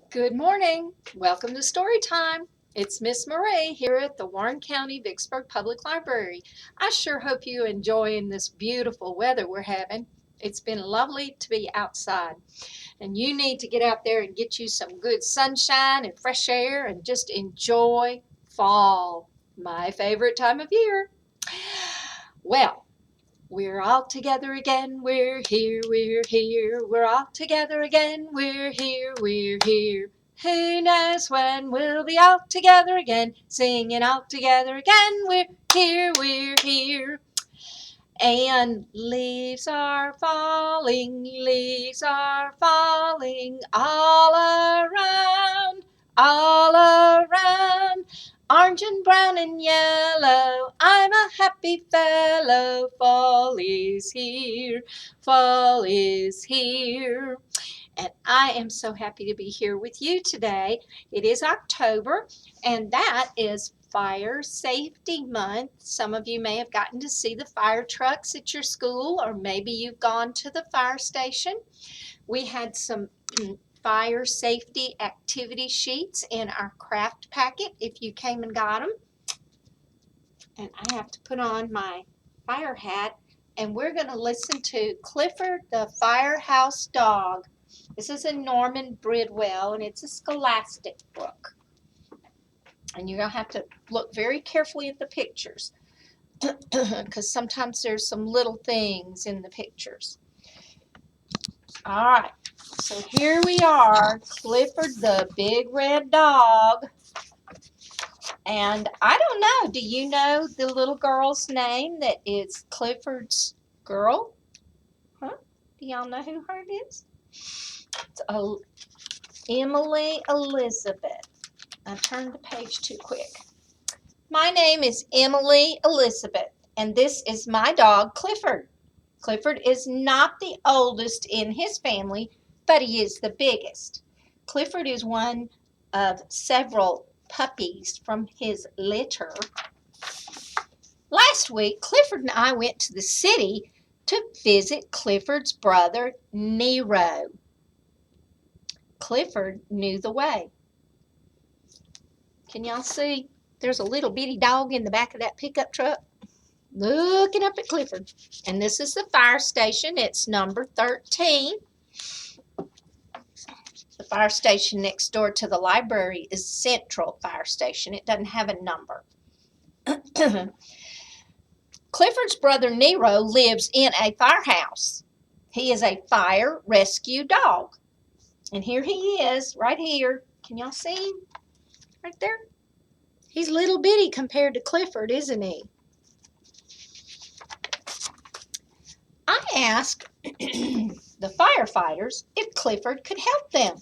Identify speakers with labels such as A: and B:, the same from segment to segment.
A: Good morning. Welcome to Storytime. It's Miss Marie here at the Warren County-Vicksburg Public Library. I sure hope you're enjoying this beautiful weather we're having. It's been lovely to be outside. And you need to get out there and get you some good sunshine and fresh air and just enjoy fall, my favorite time of year. Well, we're all together again, we're here, we're here. We're all together again, we're here, we're here. Who knows when we'll be all together again, singing all together again, we're here, we're here. And leaves are falling all around, all around. Orange and brown and yellow, I'm a happy fellow. Fall is here, fall is here. And I am so happy to be here with you today. It is October, and that is Fire Safety Month. Some of you may have gotten to see the fire trucks at your school, or maybe you've gone to the fire station. We had some fire safety activity sheets in our craft packet if you came and got them. And I have to put on my fire hat, and we're going to listen to Clifford the Firehouse Dog. This is a Norman Bridwell, and it's a scholastic book. And you're going to have to look very carefully at the pictures because sometimes there's some little things in the pictures. All right, so here we are, Clifford the Big Red Dog. And I don't know, do you know the little girl's name that is Clifford's girl? Huh? Do y'all know who her is? It's Emily Elizabeth. I turned the page too quick. My name is Emily Elizabeth, and this is my dog, Clifford. Clifford is not the oldest in his family, but he is the biggest. Clifford is one of several puppies from his litter. Last week, Clifford and I went to the city to visit Clifford's brother, Nero. Clifford knew the way. Can y'all see? There's a little bitty dog in the back of that pickup truck looking up at Clifford. And this is the fire station. It's number 13. The fire station next door to the library is Central Fire Station. It doesn't have a number. Clifford's brother Nero lives in a firehouse. He is a fire rescue dog. And here he is, right here. Can y'all see him? Right there. He's little bitty compared to Clifford, isn't he? I asked the firefighters if Clifford could help them.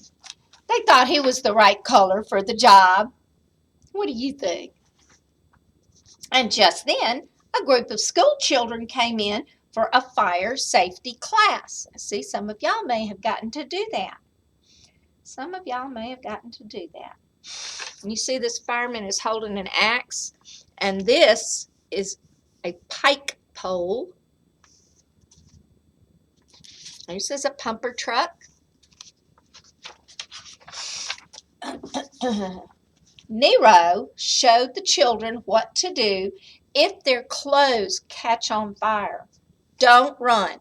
A: They thought he was the right color for the job. What do you think? And just then, a group of school children came in for a fire safety class. I see some of y'all may have gotten to do that. Some of y'all may have gotten to do that. And you see this fireman is holding an axe, and this is a pike pole. This is a pumper truck. Nero showed the children what to do if their clothes catch on fire. Don't run.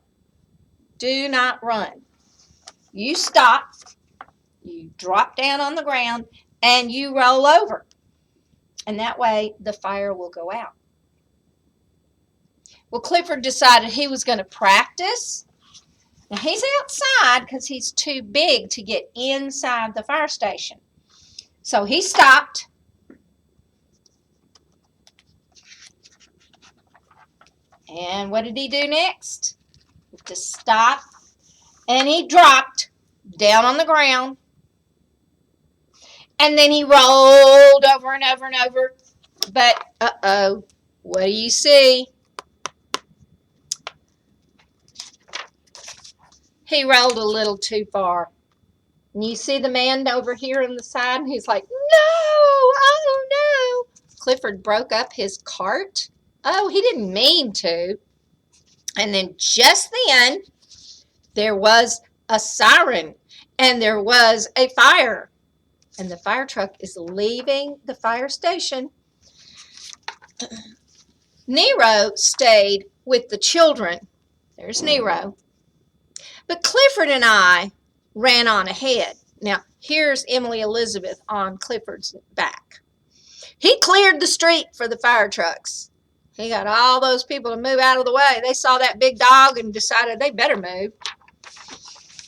A: Do not run. You stop, you drop down on the ground, and you roll over. And that way the fire will go out. Well, Clifford decided he was going to practice. Now, he's outside because he's too big to get inside the fire station. So he stopped. And what did he do next? Just stop. And he dropped down on the ground. And then he rolled over and over and over. But, uh-oh, what do you see? He rolled a little too far. And you see the man over here on the side, and he's like, no, oh no. Clifford broke up his cart. Oh, he didn't mean to. And then just then, there was a siren, and there was a fire. and the fire truck is leaving the fire station. Nero stayed with the children. There's Nero. But Clifford and I ran on ahead. Now, here's Emily Elizabeth on Clifford's back. He cleared the street for the fire trucks. He got all those people to move out of the way. They saw that big dog and decided they better move.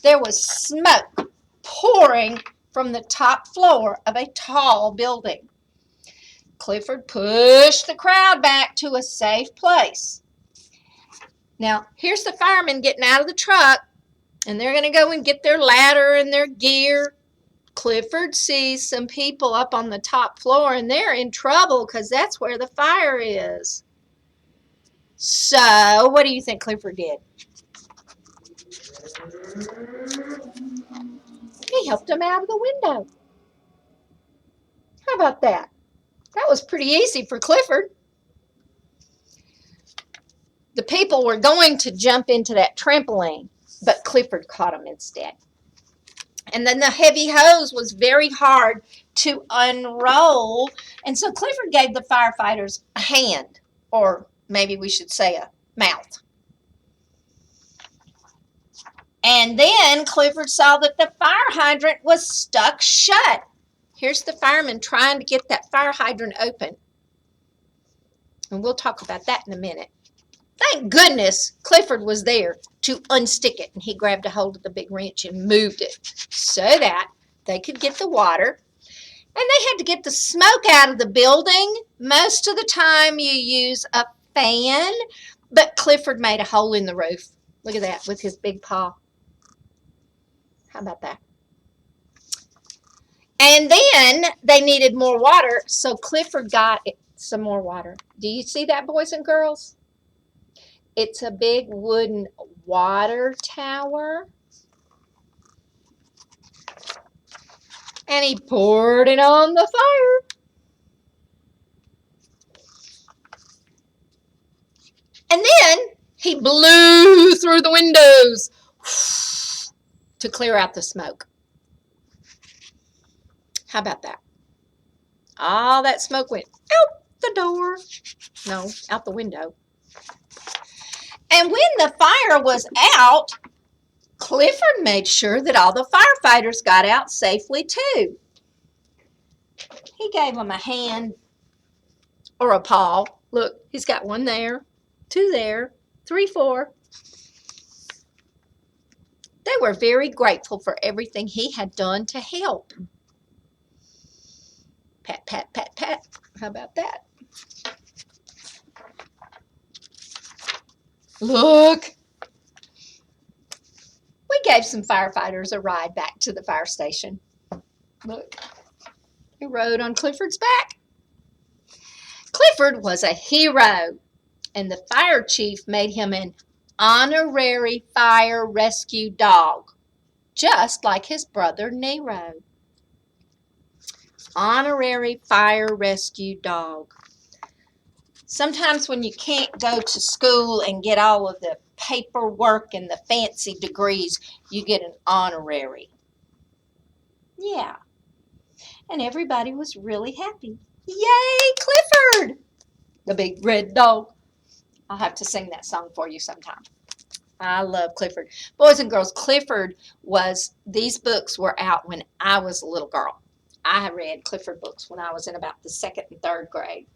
A: There was smoke pouring from the top floor of a tall building. Clifford pushed the crowd back to a safe place. Now, here's the firemen getting out of the truck, and they're going to go and get their ladder and their gear. Clifford sees some people up on the top floor, and they're in trouble because that's where the fire is. So, what do you think Clifford did? He helped them out of the window. How about that? That was pretty easy for Clifford. The people were going to jump into that trampoline, but Clifford caught them instead. And then the heavy hose was very hard to unroll, and so Clifford gave the firefighters a hand, or maybe we should say a mouth. And then Clifford saw that the fire hydrant was stuck shut. Here's the fireman trying to get that fire hydrant open. And we'll talk about that in a minute. Thank goodness Clifford was there to unstick it, and he grabbed a hold of the big wrench and moved it so that they could get the water. And they had to get the smoke out of the building. Most of the time you use a fan, but Clifford made a hole in the roof. Look at that with his big paw. How about that? And then they needed more water, so Clifford got some more water. Do you see that, boys and girls? It's a big wooden water tower. And he poured it on the fire. And then he blew through the windows to clear out the smoke. How about that? All that smoke went out the door. No, out the window. And when the fire was out, Clifford made sure that all the firefighters got out safely too. He gave them a hand or a paw. Look, he's got one there, two there, 3, 4. They were very grateful for everything he had done to help. Pat, pat, pat, pat. How about that? Look. We gave some firefighters a ride back to the fire station. Look. He rode on Clifford's back. Clifford was a hero, and the fire chief made him an honorary fire rescue dog, just like his brother Nero. Honorary fire rescue dog. Sometimes when you can't go to school and get all of the paperwork and the fancy degrees, you get an honorary. Yeah. And everybody was really happy. Yay, Clifford! The big red dog. I'll have to sing that song for you sometime. I love Clifford. Boys and girls, these books were out when I was a little girl. I read Clifford books when I was in about the 2nd and 3rd grade.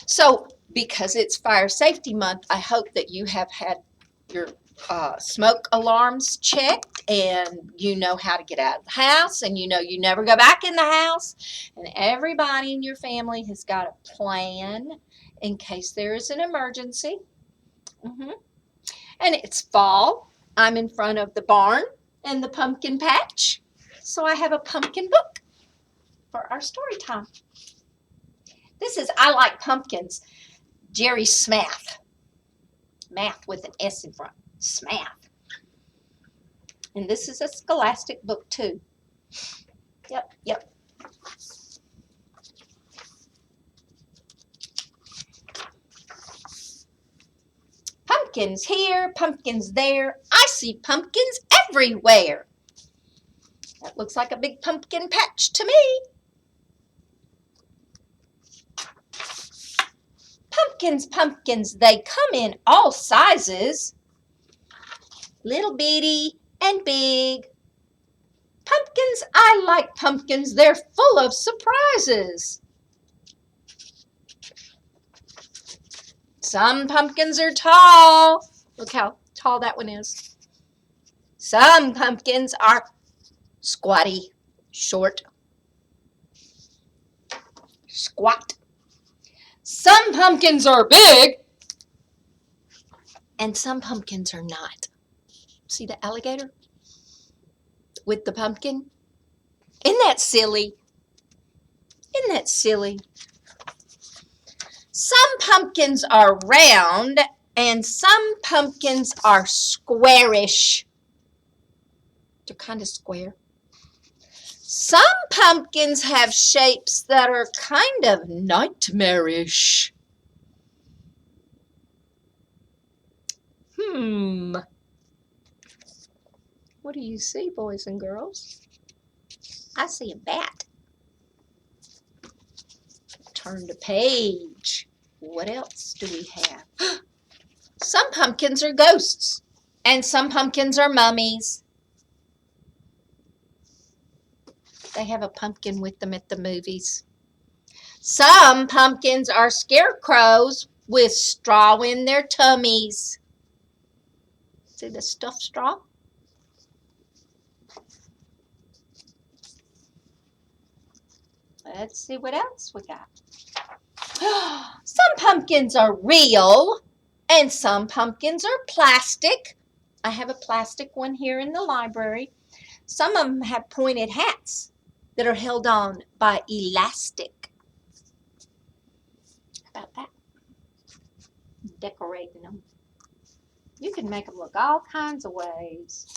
A: So, because it's Fire Safety Month, I hope that you have had your smoke alarms checked, and you know how to get out of the house, and you know you never go back in the house, and everybody in your family has got a plan in case there is an emergency. And it's fall. I'm in front of the barn and the pumpkin patch, so I have a pumpkin book for our story time. This is I Like Pumpkins, Jerry Smath. Math with an S in front. Smath. And this is a scholastic book too. Yep. Pumpkins here, pumpkins there. I see pumpkins everywhere. That looks like a big pumpkin patch to me. Pumpkins, pumpkins, they come in all sizes. Little bitty and big. Pumpkins, I like pumpkins. They're full of surprises. Some pumpkins are tall. Look how tall that one is. Some pumpkins are squatty, short, squat. Some pumpkins are big, and some pumpkins are not. See the alligator with the pumpkin? Isn't that silly? Isn't that silly? Some pumpkins are round, and some pumpkins are squarish. They're kind of square. Some pumpkins have shapes that are kind of nightmarish. What do you see, boys and girls? I see a bat. Turn the page. What else do we have? Some pumpkins are ghosts, and some pumpkins are mummies. They have a pumpkin with them at the movies. Some pumpkins are scarecrows with straw in their tummies. See the stuffed straw? Let's see what else we got. Some pumpkins are real, and some pumpkins are plastic. I have a plastic one here in the library. Some of them have pointed hats that are held on by elastic. How about that? Decorating them. You can make them look all kinds of ways.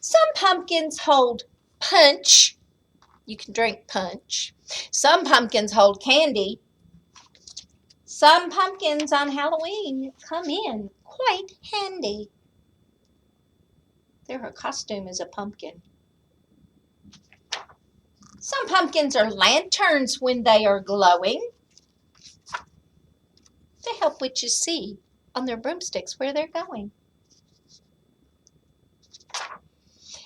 A: Some pumpkins hold punch. You can drink punch. Some pumpkins hold candy. Some pumpkins on Halloween come in quite handy. Their costume is a pumpkin. Some pumpkins are lanterns when they are glowing. They help witches see on their broomsticks where they're going.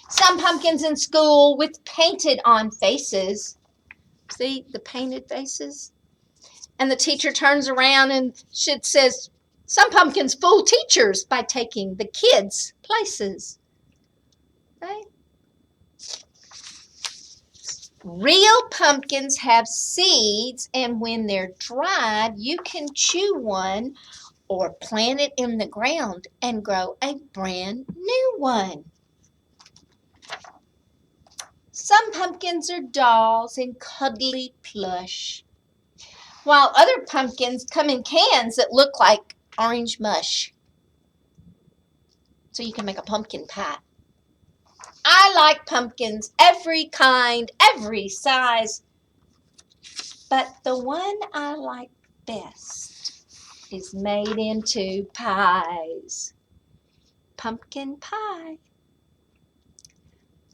A: Some pumpkins in school with painted on faces. See the painted faces? And the teacher turns around and says, some pumpkins fool teachers by taking the kids' places. Okay? Real pumpkins have seeds, and when they're dried, you can chew one or plant it in the ground and grow a brand new one. Some pumpkins are dolls and cuddly plush, while other pumpkins come in cans that look like orange mush. So you can make a pumpkin pie. I like pumpkins, every kind, every size, but the one I like best is made into pies. Pumpkin pie.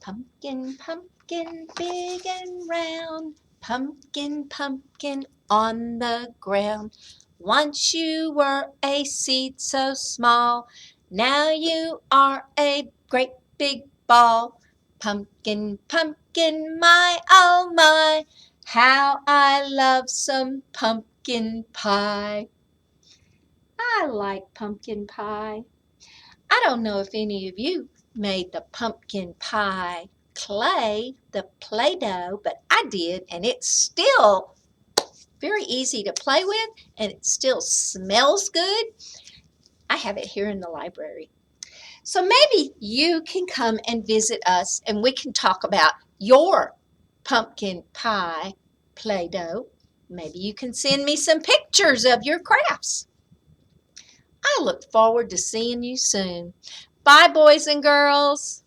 A: Pumpkin, pumpkin, big and round. Pumpkin, pumpkin on the ground. Once you were a seed so small, now you are a great big ball. Pumpkin, pumpkin, my oh my, how I love some pumpkin pie. I like pumpkin pie. I don't know if any of you made the pumpkin pie clay, the Play-Doh, but I did, and it's still very easy to play with, and it still smells good. I have it here in the library. So maybe you can come and visit us, and we can talk about your pumpkin pie Play-Doh. Maybe you can send me some pictures of your crafts. I look forward to seeing you soon. Bye, boys and girls.